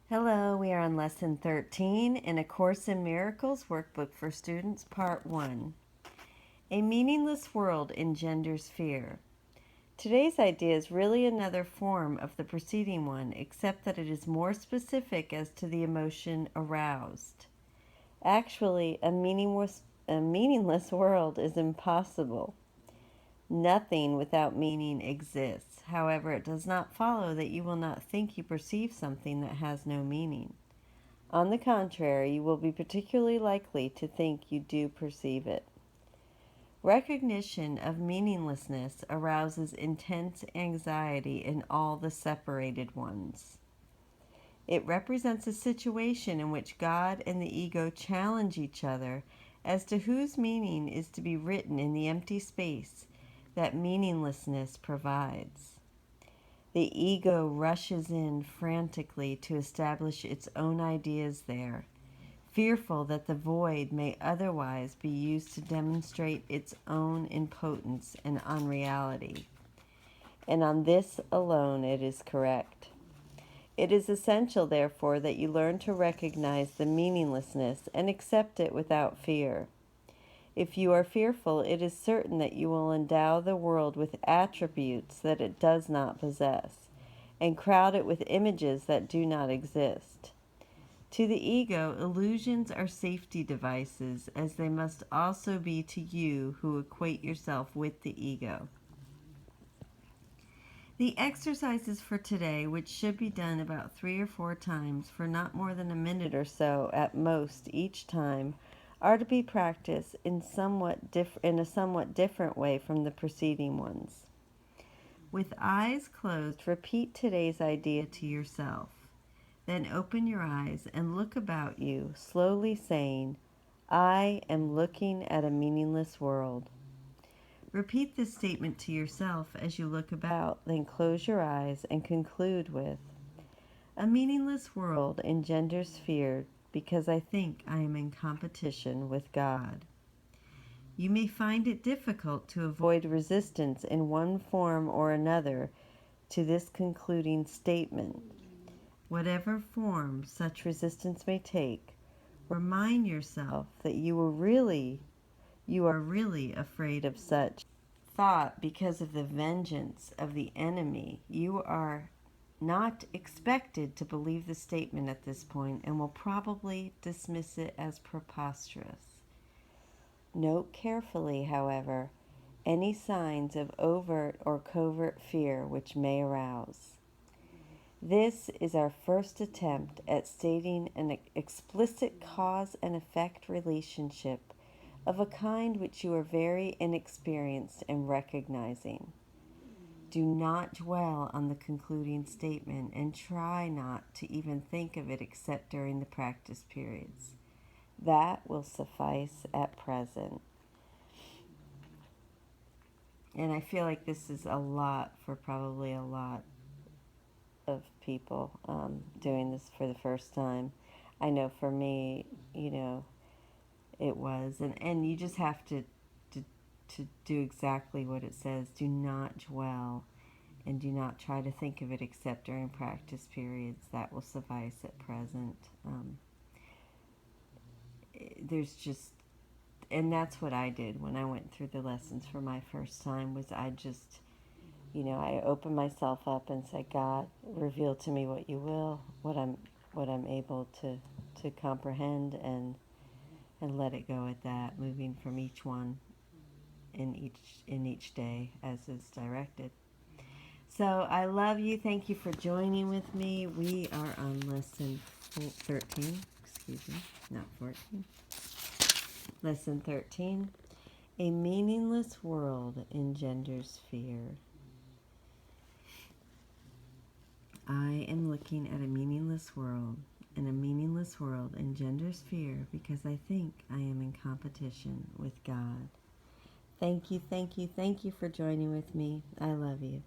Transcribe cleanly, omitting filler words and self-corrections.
Hello, we are on Lesson 13 in A Course in Miracles Workbook for Students, Part 1. A meaningless world engenders fear. Today's idea is really another form of the preceding one, except that it is more specific as to the emotion aroused. Actually, a meaningless world is impossible. Nothing without meaning exists. However, it does not follow that you will not think you perceive something that has no meaning. On the contrary, you will be particularly likely to think you do perceive it. Recognition of meaninglessness arouses intense anxiety in all the separated ones. It represents a situation in which God and the ego challenge each other as to whose meaning is to be written in the empty space that meaninglessness provides. The ego rushes in frantically to establish its own ideas there, fearful that the void may otherwise be used to demonstrate its own impotence and unreality. And on this alone it is correct. It is essential, therefore, that you learn to recognize the meaninglessness and accept it without fear. If you are fearful, it is certain that you will endow the world with attributes that it does not possess, and crowd it with images that do not exist. To the ego, illusions are safety devices, as they must also be to you who equate yourself with the ego. The exercises for today, which should be done about 3 or 4 times for not more than a minute or so at most each time, are to be practiced in a somewhat different way from the preceding ones. With eyes closed, repeat today's idea to yourself. Then open your eyes and look about you, slowly saying, "I am looking at a meaningless world." Repeat this statement to yourself as you look about, then close your eyes and conclude with, "A meaningless world engenders fear because I think I am in competition with God." You may find it difficult to avoid resistance in one form or another to this concluding statement. Whatever form such resistance may take, remind yourself that you are really afraid of such thought because of the vengeance of the enemy. You are not expected to believe the statement at this point and will probably dismiss it as preposterous. Note carefully, however, any signs of overt or covert fear which may arouse. This is our first attempt at stating an explicit cause and effect relationship of a kind which you are very inexperienced in recognizing. Do not dwell on the concluding statement and try not to even think of it except during the practice periods. That will suffice at present. And I feel like this is a lot for probably a lot of people doing this for the first time. I know for me, it was. And you just have to do exactly what it says. Do not dwell and do not try to think of it except during practice periods. That will suffice at present. There's just, and that's what I did when I went through the lessons for my first time, was I just, I opened myself up and said, "God, reveal to me what you will, what I'm able to comprehend, and let it go at that, moving from each one in each day as is directed." So I love you. Thank you for joining with me. We are on lesson 13. Excuse me, not 14. Lesson 13. A meaningless world engenders fear. I am looking at a meaningless world, and a meaningless world engenders fear because I think I am in competition with God. Thank you, thank you, thank you for joining with me. I love you.